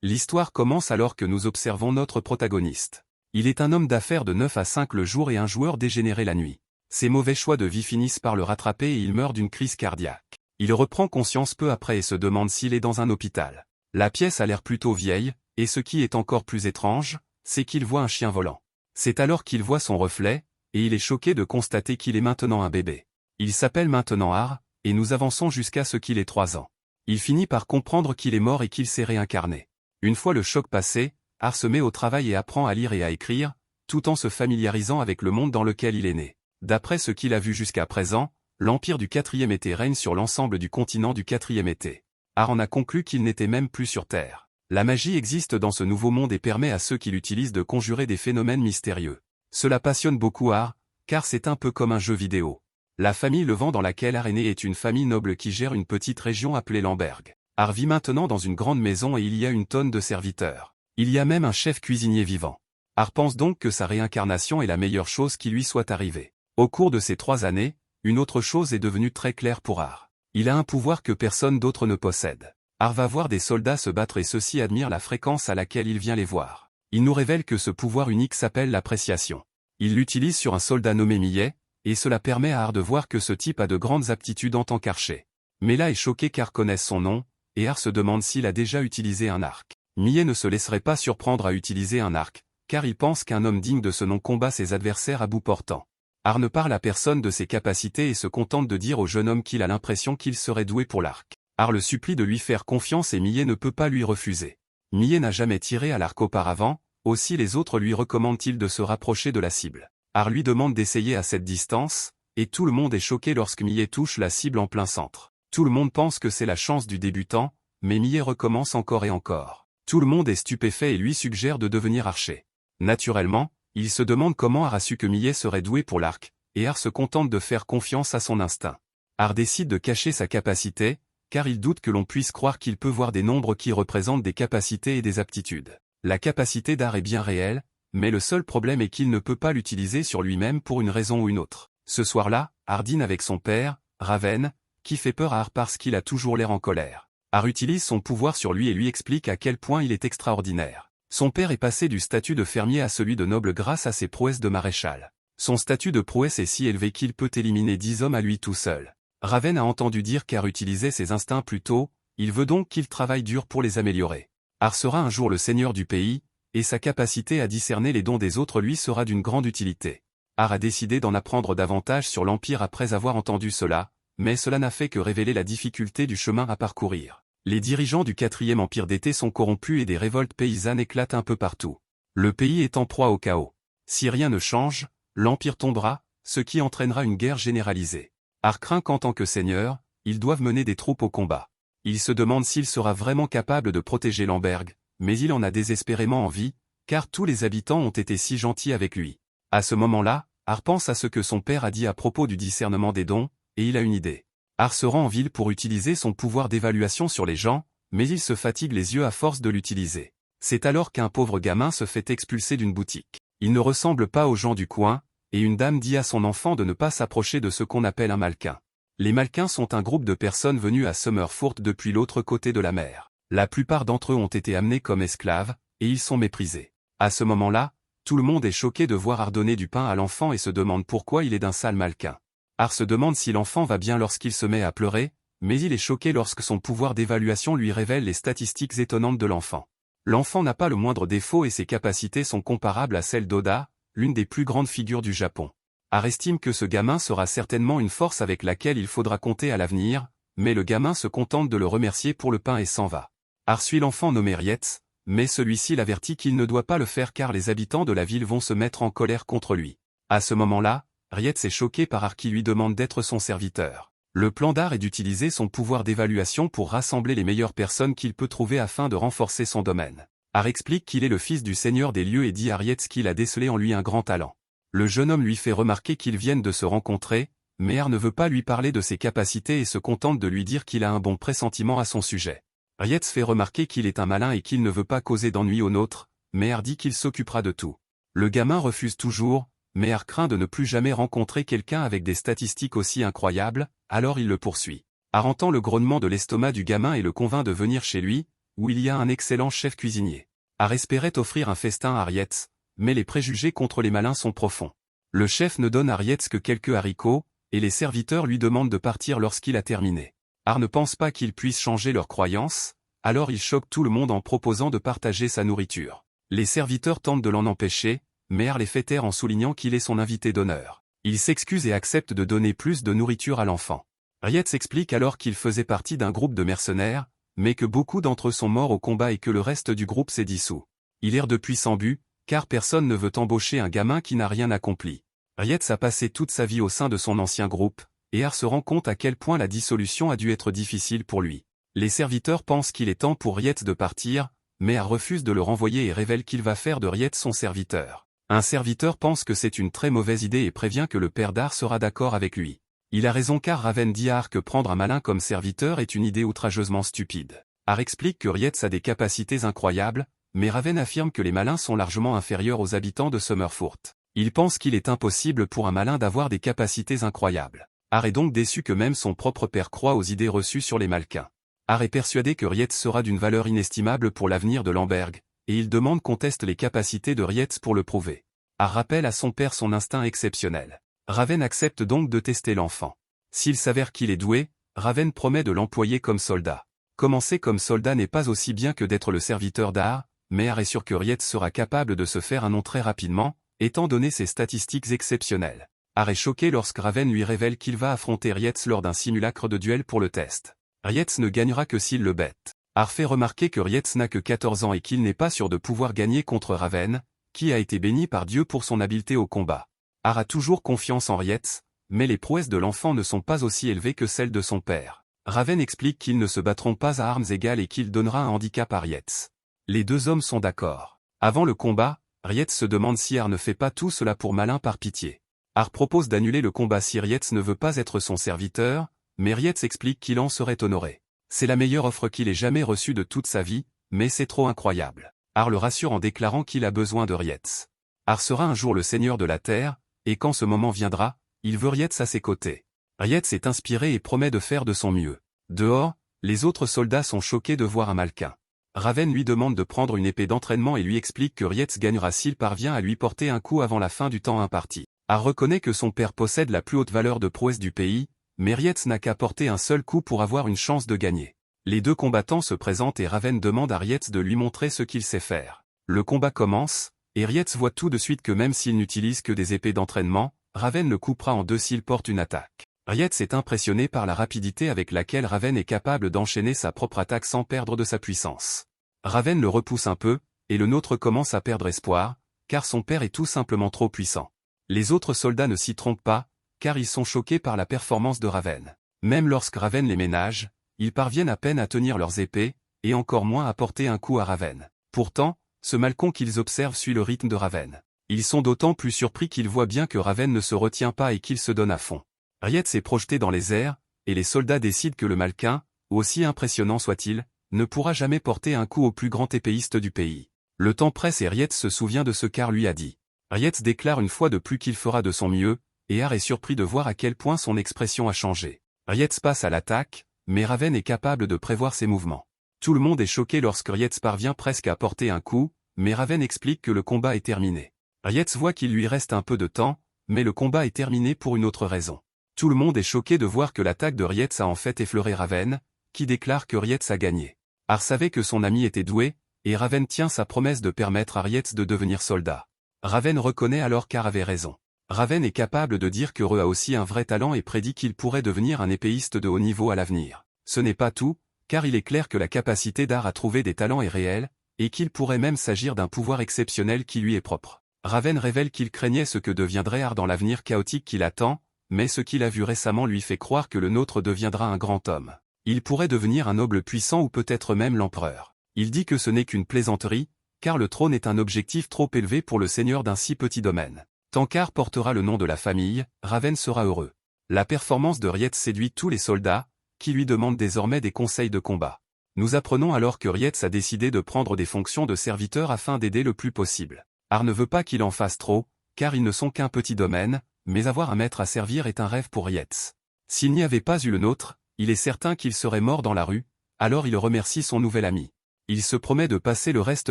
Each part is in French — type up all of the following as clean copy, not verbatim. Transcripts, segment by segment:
L'histoire commence alors que nous observons notre protagoniste. Il est un homme d'affaires de 9 à 5 le jour et un joueur dégénéré la nuit. Ses mauvais choix de vie finissent par le rattraper et il meurt d'une crise cardiaque. Il reprend conscience peu après et se demande s'il est dans un hôpital. La pièce a l'air plutôt vieille, et ce qui est encore plus étrange, c'est qu'il voit un chien volant. C'est alors qu'il voit son reflet, et il est choqué de constater qu'il est maintenant un bébé. Il s'appelle maintenant Ar, et nous avançons jusqu'à ce qu'il ait 3 ans. Il finit par comprendre qu'il est mort et qu'il s'est réincarné. Une fois le choc passé, Ar se met au travail et apprend à lire et à écrire, tout en se familiarisant avec le monde dans lequel il est né. D'après ce qu'il a vu jusqu'à présent, l'empire du 4e été règne sur l'ensemble du continent du 4e été. Ar en a conclu qu'il n'était même plus sur Terre. La magie existe dans ce nouveau monde et permet à ceux qui l'utilisent de conjurer des phénomènes mystérieux. Cela passionne beaucoup Ar, car c'est un peu comme un jeu vidéo. La famille Levent dans laquelle Ar est né est une famille noble qui gère une petite région appelée Lamberg. Ar vit maintenant dans une grande maison et il y a une tonne de serviteurs. Il y a même un chef cuisinier vivant. Ar pense donc que sa réincarnation est la meilleure chose qui lui soit arrivée. Au cours de ces 3 années, une autre chose est devenue très claire pour Ar. Il a un pouvoir que personne d'autre ne possède. Ar va voir des soldats se battre et ceux-ci admirent la fréquence à laquelle il vient les voir. Il nous révèle que ce pouvoir unique s'appelle l'appréciation. Il l'utilise sur un soldat nommé Millet, et cela permet à Ar de voir que ce type a de grandes aptitudes en tant qu'archer. Mela est choqué qu'Ar connaisse son nom, et Ar se demande s'il a déjà utilisé un arc. Millet ne se laisserait pas surprendre à utiliser un arc, car il pense qu'un homme digne de ce nom combat ses adversaires à bout portant. Ar ne parle à personne de ses capacités et se contente de dire au jeune homme qu'il a l'impression qu'il serait doué pour l'arc. Ar le supplie de lui faire confiance et Millet ne peut pas lui refuser. Millet n'a jamais tiré à l'arc auparavant, aussi les autres lui recommandent-ils de se rapprocher de la cible. Ar lui demande d'essayer à cette distance, et tout le monde est choqué lorsque Millet touche la cible en plein centre. Tout le monde pense que c'est la chance du débutant, mais Millet recommence encore et encore. Tout le monde est stupéfait et lui suggère de devenir archer. Naturellement, il se demande comment Ar a su que Millet serait doué pour l'arc, et Ar se contente de faire confiance à son instinct. Ar décide de cacher sa capacité, car il doute que l'on puisse croire qu'il peut voir des nombres qui représentent des capacités et des aptitudes. La capacité d'Ar est bien réelle, mais le seul problème est qu'il ne peut pas l'utiliser sur lui-même pour une raison ou une autre. Ce soir-là, Ar dîne avec son père, Raven, qui fait peur à Ar parce qu'il a toujours l'air en colère. Ar utilise son pouvoir sur lui et lui explique à quel point il est extraordinaire. Son père est passé du statut de fermier à celui de noble grâce à ses prouesses de maréchal. Son statut de prouesse est si élevé qu'il peut éliminer 10 hommes à lui tout seul. Raven a entendu dire qu'Ar utilisait ses instincts plus tôt, il veut donc qu'il travaille dur pour les améliorer. Ar sera un jour le seigneur du pays, et sa capacité à discerner les dons des autres lui sera d'une grande utilité. Ar a décidé d'en apprendre davantage sur l'Empire après avoir entendu cela, mais cela n'a fait que révéler la difficulté du chemin à parcourir. Les dirigeants du 4e Empire d'été sont corrompus et des révoltes paysannes éclatent un peu partout. Le pays est en proie au chaos. Si rien ne change, l'Empire tombera, ce qui entraînera une guerre généralisée. Ar craint qu'en tant que seigneur, ils doivent mener des troupes au combat. Il se demande s'il sera vraiment capable de protéger Lamberg, mais il en a désespérément envie, car tous les habitants ont été si gentils avec lui. À ce moment-là, Ar pense à ce que son père a dit à propos du discernement des dons, et il a une idée. Ar se rend en ville pour utiliser son pouvoir d'évaluation sur les gens, mais il se fatigue les yeux à force de l'utiliser. C'est alors qu'un pauvre gamin se fait expulser d'une boutique. Il ne ressemble pas aux gens du coin, et une dame dit à son enfant de ne pas s'approcher de ce qu'on appelle un malquin. Les malquins sont un groupe de personnes venues à Summerfort depuis l'autre côté de la mer. La plupart d'entre eux ont été amenés comme esclaves, et ils sont méprisés. À ce moment-là, tout le monde est choqué de voir Ar donner du pain à l'enfant et se demande pourquoi il est d'un sale malquin. Ar se demande si l'enfant va bien lorsqu'il se met à pleurer, mais il est choqué lorsque son pouvoir d'évaluation lui révèle les statistiques étonnantes de l'enfant. L'enfant n'a pas le moindre défaut et ses capacités sont comparables à celles d'Oda, l'une des plus grandes figures du Japon. Ar estime que ce gamin sera certainement une force avec laquelle il faudra compter à l'avenir, mais le gamin se contente de le remercier pour le pain et s'en va. Ar suit l'enfant nommé Rietz, mais celui-ci l'avertit qu'il ne doit pas le faire car les habitants de la ville vont se mettre en colère contre lui. À ce moment-là, Rietz est choqué par Ar qui lui demande d'être son serviteur. Le plan d'Ar est d'utiliser son pouvoir d'évaluation pour rassembler les meilleures personnes qu'il peut trouver afin de renforcer son domaine. Ar explique qu'il est le fils du seigneur des lieux et dit à Rietz qu'il a décelé en lui un grand talent. Le jeune homme lui fait remarquer qu'ils viennent de se rencontrer, mais Ar ne veut pas lui parler de ses capacités et se contente de lui dire qu'il a un bon pressentiment à son sujet. Rietz fait remarquer qu'il est un malin et qu'il ne veut pas causer d'ennui aux nôtres, mais Ar dit qu'il s'occupera de tout. Le gamin refuse toujours, mais Ar craint de ne plus jamais rencontrer quelqu'un avec des statistiques aussi incroyables, alors il le poursuit. Ar entend le grognement de l'estomac du gamin et le convainc de venir chez lui, où il y a un excellent chef cuisinier. Ar espérait offrir un festin à Rietz, mais les préjugés contre les malins sont profonds. Le chef ne donne à Rietz que quelques haricots, et les serviteurs lui demandent de partir lorsqu'il a terminé. Ar ne pense pas qu'ils puissent changer leurs croyances, alors il choque tout le monde en proposant de partager sa nourriture. Les serviteurs tentent de l'en empêcher, mais Ar les fait taire en soulignant qu'il est son invité d'honneur. Il s'excuse et accepte de donner plus de nourriture à l'enfant. Rietz explique alors qu'il faisait partie d'un groupe de mercenaires, mais que beaucoup d'entre eux sont morts au combat et que le reste du groupe s'est dissous. Il erre depuis sans but, car personne ne veut embaucher un gamin qui n'a rien accompli. Rietz a passé toute sa vie au sein de son ancien groupe, et Ar se rend compte à quel point la dissolution a dû être difficile pour lui. Les serviteurs pensent qu'il est temps pour Rietz de partir, mais Ar refuse de le renvoyer et révèle qu'il va faire de Rietz son serviteur. Un serviteur pense que c'est une très mauvaise idée et prévient que le père d'Ar sera d'accord avec lui. Il a raison car Raven dit à Ar que prendre un malin comme serviteur est une idée outrageusement stupide. Ar explique que Rietz a des capacités incroyables, mais Raven affirme que les malins sont largement inférieurs aux habitants de Summerfort. Il pense qu'il est impossible pour un malin d'avoir des capacités incroyables. Ar est donc déçu que même son propre père croit aux idées reçues sur les Malquins. Ar est persuadé que Rietz sera d'une valeur inestimable pour l'avenir de Lamberg, et il demande qu'on teste les capacités de Rietz pour le prouver. Ar rappelle à son père son instinct exceptionnel. Raven accepte donc de tester l'enfant. S'il s'avère qu'il est doué, Raven promet de l'employer comme soldat. Commencer comme soldat n'est pas aussi bien que d'être le serviteur d'Ar, mais Ar est sûr que Rietz sera capable de se faire un nom très rapidement, étant donné ses statistiques exceptionnelles. Ar est choqué lorsque Raven lui révèle qu'il va affronter Rietz lors d'un simulacre de duel pour le test. Rietz ne gagnera que s'il le bête. Ar fait remarquer que Rietz n'a que 14 ans et qu'il n'est pas sûr de pouvoir gagner contre Raven, qui a été béni par Dieu pour son habileté au combat. Ar a toujours confiance en Rietz, mais les prouesses de l'enfant ne sont pas aussi élevées que celles de son père. Raven explique qu'ils ne se battront pas à armes égales et qu'il donnera un handicap à Rietz. Les deux hommes sont d'accord. Avant le combat, Rietz se demande si Ar ne fait pas tout cela pour malin par pitié. Ar propose d'annuler le combat si Rietz ne veut pas être son serviteur, mais Rietz explique qu'il en serait honoré. C'est la meilleure offre qu'il ait jamais reçue de toute sa vie, mais c'est trop incroyable. Ar le rassure en déclarant qu'il a besoin de Rietz. Ar sera un jour le seigneur de la terre, et quand ce moment viendra, il veut Rietz à ses côtés. Rietz est inspiré et promet de faire de son mieux. Dehors, les autres soldats sont choqués de voir un Malquin. Raven lui demande de prendre une épée d'entraînement et lui explique que Rietz gagnera s'il parvient à lui porter un coup avant la fin du temps imparti. Ar reconnaît que son père possède la plus haute valeur de prouesse du pays, mais Rietz n'a qu'à porter un seul coup pour avoir une chance de gagner. Les deux combattants se présentent et Raven demande à Rietz de lui montrer ce qu'il sait faire. Le combat commence, et Rietz voit tout de suite que même s'il n'utilise que des épées d'entraînement, Raven le coupera en deux s'il porte une attaque. Rietz est impressionné par la rapidité avec laquelle Raven est capable d'enchaîner sa propre attaque sans perdre de sa puissance. Raven le repousse un peu, et le nôtre commence à perdre espoir, car son père est tout simplement trop puissant. Les autres soldats ne s'y trompent pas, car ils sont choqués par la performance de Raven. Même lorsque Raven les ménage, ils parviennent à peine à tenir leurs épées, et encore moins à porter un coup à Raven. Pourtant, ce Malcon qu'ils observent suit le rythme de Raven. Ils sont d'autant plus surpris qu'ils voient bien que Raven ne se retient pas et qu'il se donne à fond. Rietz est projeté dans les airs, et les soldats décident que le Malquin, aussi impressionnant soit-il, ne pourra jamais porter un coup au plus grand épéiste du pays. Le temps presse et Rietz se souvient de ce qu'Ar lui a dit. Rietz déclare une fois de plus qu'il fera de son mieux, et Ar est surpris de voir à quel point son expression a changé. Rietz passe à l'attaque, mais Raven est capable de prévoir ses mouvements. Tout le monde est choqué lorsque Rietz parvient presque à porter un coup, mais Raven explique que le combat est terminé. Rietz voit qu'il lui reste un peu de temps, mais le combat est terminé pour une autre raison. Tout le monde est choqué de voir que l'attaque de Rietz a en fait effleuré Raven, qui déclare que Rietz a gagné. Ar savait que son ami était doué, et Raven tient sa promesse de permettre à Rietz de devenir soldat. Raven reconnaît alors qu'Ar avait raison. Raven est capable de dire que Re a aussi un vrai talent et prédit qu'il pourrait devenir un épéiste de haut niveau à l'avenir. Ce n'est pas tout, car il est clair que la capacité d'Ar à trouver des talents est réelle, et qu'il pourrait même s'agir d'un pouvoir exceptionnel qui lui est propre. Raven révèle qu'il craignait ce que deviendrait Ar dans l'avenir chaotique qui l'attend, mais ce qu'il a vu récemment lui fait croire que le nôtre deviendra un grand homme. Il pourrait devenir un noble puissant ou peut-être même l'empereur. Il dit que ce n'est qu'une plaisanterie, car le trône est un objectif trop élevé pour le seigneur d'un si petit domaine. Tant qu'Ar portera le nom de la famille, Raven sera heureux. La performance de Rietz séduit tous les soldats, qui lui demandent désormais des conseils de combat. Nous apprenons alors que Rietz a décidé de prendre des fonctions de serviteur afin d'aider le plus possible. Ar ne veut pas qu'il en fasse trop, car ils ne sont qu'un petit domaine, mais avoir un maître à servir est un rêve pour Rietz. S'il n'y avait pas eu le nôtre, il est certain qu'il serait mort dans la rue, alors il remercie son nouvel ami. Il se promet de passer le reste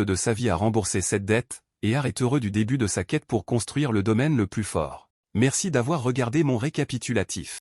de sa vie à rembourser cette dette, et Har est heureux du début de sa quête pour construire le domaine le plus fort. Merci d'avoir regardé mon récapitulatif.